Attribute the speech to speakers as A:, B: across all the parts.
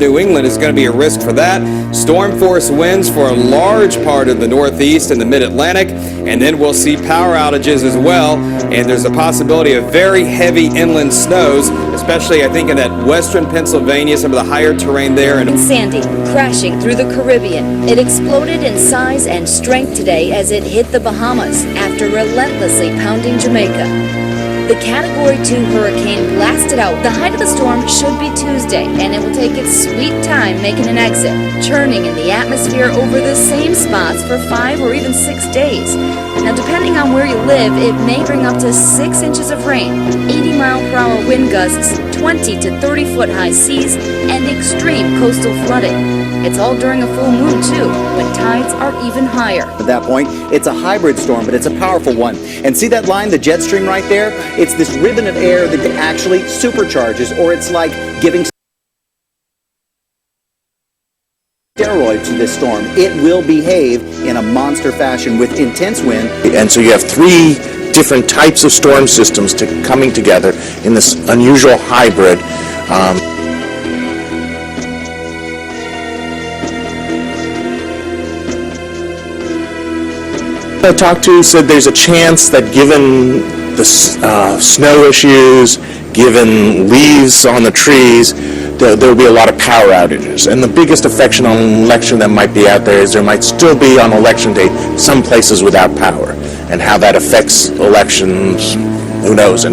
A: New England is going to be a risk for that. Storm force winds for a large part of the Northeast and the Mid-Atlantic, and then we'll see power outages as well, and there's a possibility of very heavy inland snows, especially I think in that western Pennsylvania, some of the higher terrain there.
B: And Sandy, crashing through the Caribbean. It exploded in size and strength today as it hit the Bahamas after relentlessly pounding Jamaica. The Category 2 hurricane blasted out. The height of the storm should be Tuesday, and it will take its sweet time making an exit, churning in the atmosphere over the same spots for 5 or even 6 days. Now, depending on where you live, it may bring up to 6 inches of rain, 80-mile-per-hour wind gusts, 20 to 30-foot high seas, and extreme coastal flooding. It's all during a full moon, too, when tides are even higher.
C: At that point, it's a hybrid storm, but it's a powerful one. And see that line, the jet stream right there? It's this ribbon of air that actually supercharges, or it's like giving steroids to this storm. It will behave in a monster fashion with intense wind.
D: And so you have 3 different types of storm systems coming together in this unusual hybrid. I talked to said there's a chance that given the snow issues, given leaves on the trees, there will be a lot of power outages. And the biggest affection on election that might be out there is there might still be on election day some places without power. And how that affects elections, who knows?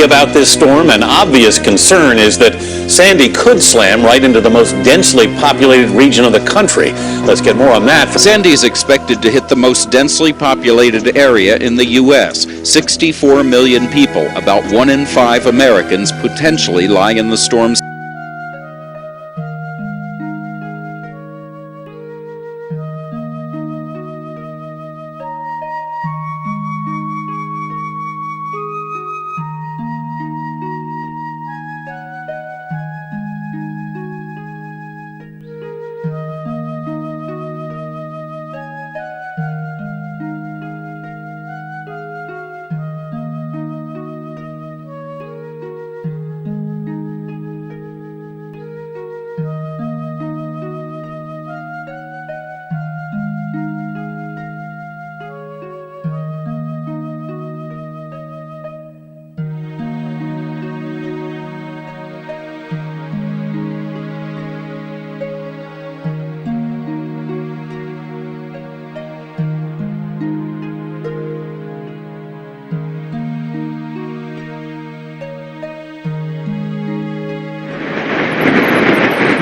E: About this storm, an obvious concern is that Sandy could slam right into the most densely populated region of the country. Let's get more on that.
F: Sandy is expected to hit the most densely populated area in the U.S. 64 million people, about 1 in 5 Americans, potentially lie in the storm's.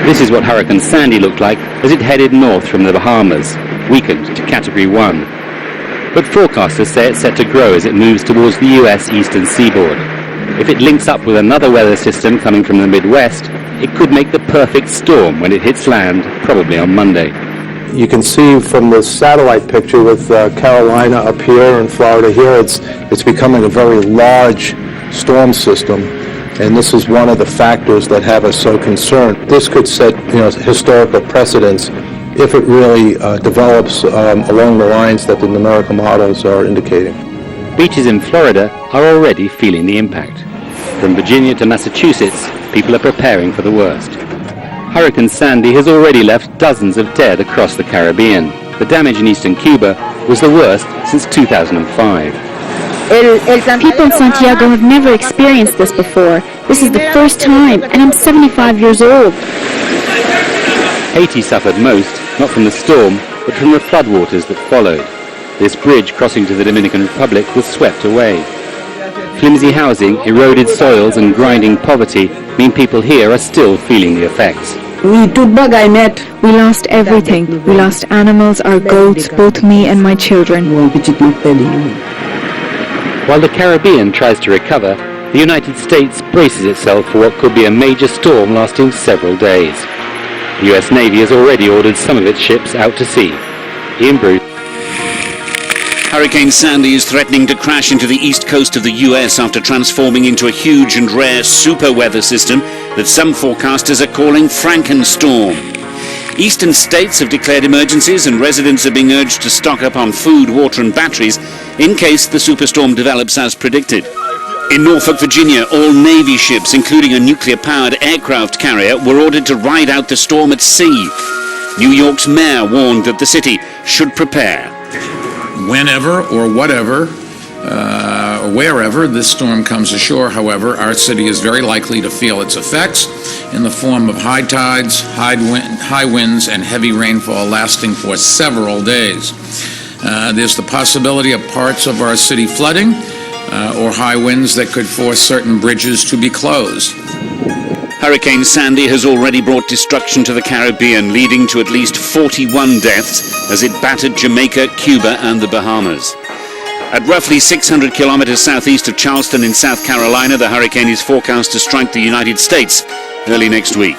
G: This is what Hurricane Sandy looked like as it headed north from the Bahamas, weakened to Category 1. But forecasters say it's set to grow as it moves towards the US eastern seaboard. If it links up with another weather system coming from the Midwest, it could make the perfect storm when it hits land, probably on Monday.
H: You can see from the satellite picture with Carolina up here and Florida here, it's becoming a very large storm system. And this is one of the factors that have us so concerned. This could set, historical precedents if it really develops along the lines that the numerical models are indicating.
G: Beaches in Florida are already feeling the impact. From Virginia to Massachusetts, people are preparing for the worst. Hurricane Sandy has already left dozens of dead across the Caribbean. The damage in eastern Cuba was the worst since 2005.
I: People in Santiago have never experienced this before. This is the first time, and I'm 75 years old.
G: Haiti suffered most, not from the storm, but from the floodwaters that followed. This bridge crossing to the Dominican Republic was swept away. Flimsy housing, eroded soils and grinding poverty mean people here are still feeling the effects.
I: We lost everything. We lost animals, our goats, both me and my children.
G: While the Caribbean tries to recover, the United States braces itself for what could be a major storm lasting several days. The US Navy has already ordered some of its ships out to sea. Ian Bruce.
J: Hurricane Sandy is threatening to crash into the east coast of the US after transforming into a huge and rare super weather system that some forecasters are calling Frankenstorm. Eastern states have declared emergencies and residents are being urged to stock up on food, water and batteries in case the superstorm develops as predicted. In Norfolk, Virginia, all Navy ships, including a nuclear-powered aircraft carrier, were ordered to ride out the storm at sea. New York's mayor warned that the city should prepare.
K: Whenever or whatever, wherever this storm comes ashore, however, our city is very likely to feel its effects in the form of high tides, high winds, and heavy rainfall lasting for several days. There's the possibility of parts of our city flooding or high winds that could force certain bridges to be closed.
J: Hurricane Sandy has already brought destruction to the Caribbean, leading to at least 41 deaths as it battered Jamaica, Cuba, and the Bahamas. At roughly 600 kilometers southeast of Charleston in South Carolina, the hurricane is forecast to strike the United States early next week.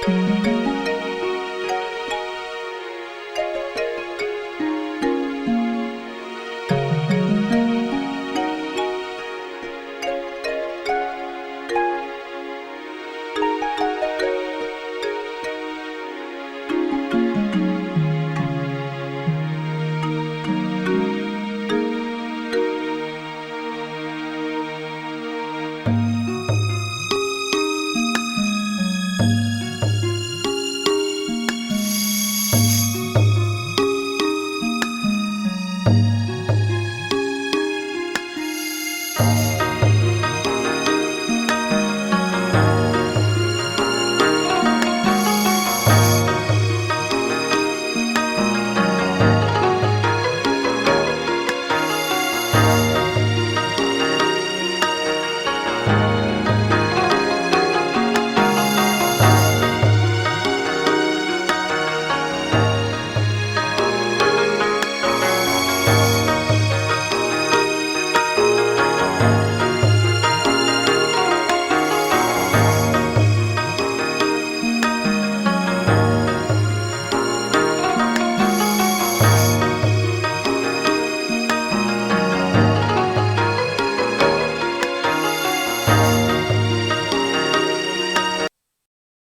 I: you.